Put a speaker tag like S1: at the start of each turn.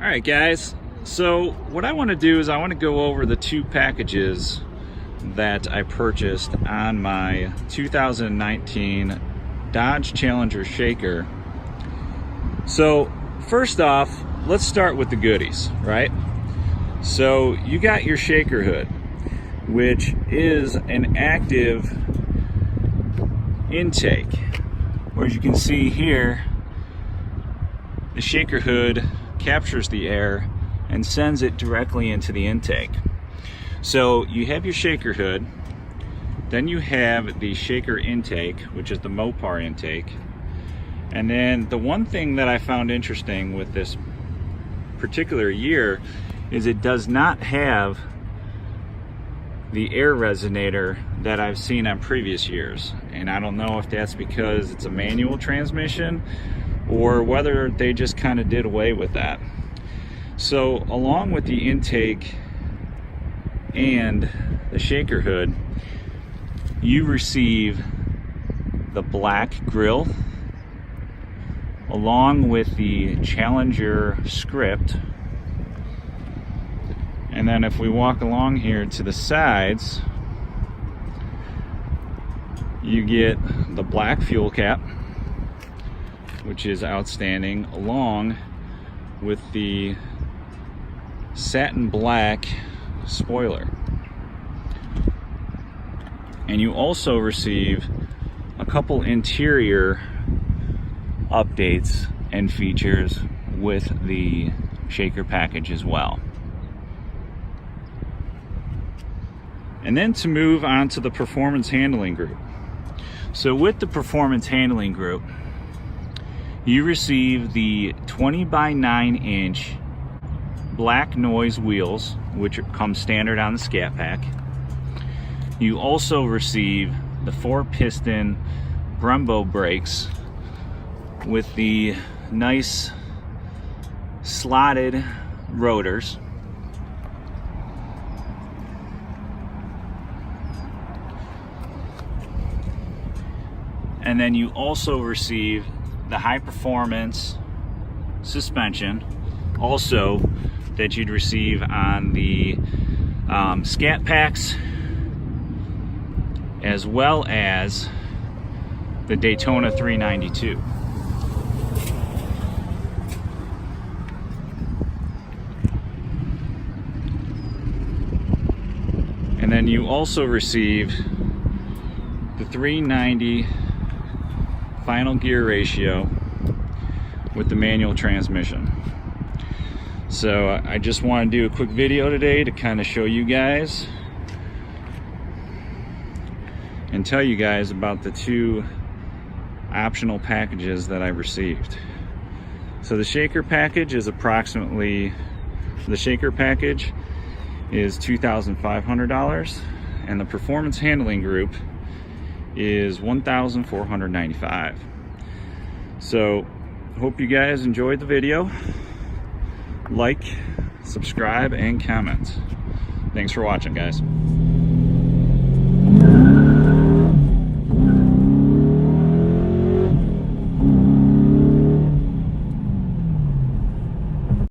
S1: Alright guys, so what I want to do is I want to go over the two packages that I purchased on my 2019 Dodge Challenger Shaker. So first off, let's start with the goodies, right? So you got your shaker hood, which is an active intake. Where as you can see here, the shaker hood captures the air and sends it directly into the intake. So you have your shaker hood, then you have the shaker intake, which is the Mopar intake. And then the one thing that I found interesting with this particular year is it does not have the air resonator that I've seen on previous years. And I don't know if that's because it's a manual transmission or whether they just kind of did away with that. So along with the intake and the shaker hood, you receive the black grille along with the Challenger script. And then if we walk along here to the sides, you get the black fuel cap, which is outstanding, along with the satin black spoiler. And you also receive a couple interior updates and features with the shaker package as well. And then to move on to the performance handling group. So with the performance handling group, you receive the 20 by 9 inch black noise wheels, which come standard on the Scat Pack. You also receive the 4-piston Brembo brakes with the nice slotted rotors. And then you also receive the high performance suspension, also that you'd receive on the Scat Packs, as well as the Daytona 392. And then you also receive the 390 final gear ratio with the manual transmission. So I just want to do a quick video today to kind of show you guys and tell you guys about the two optional packages that I received. So the shaker package is $2,500 and the performance handling group is $1,495. So hope you guys enjoyed the video. Like, subscribe, and comment. Thanks for watching, guys.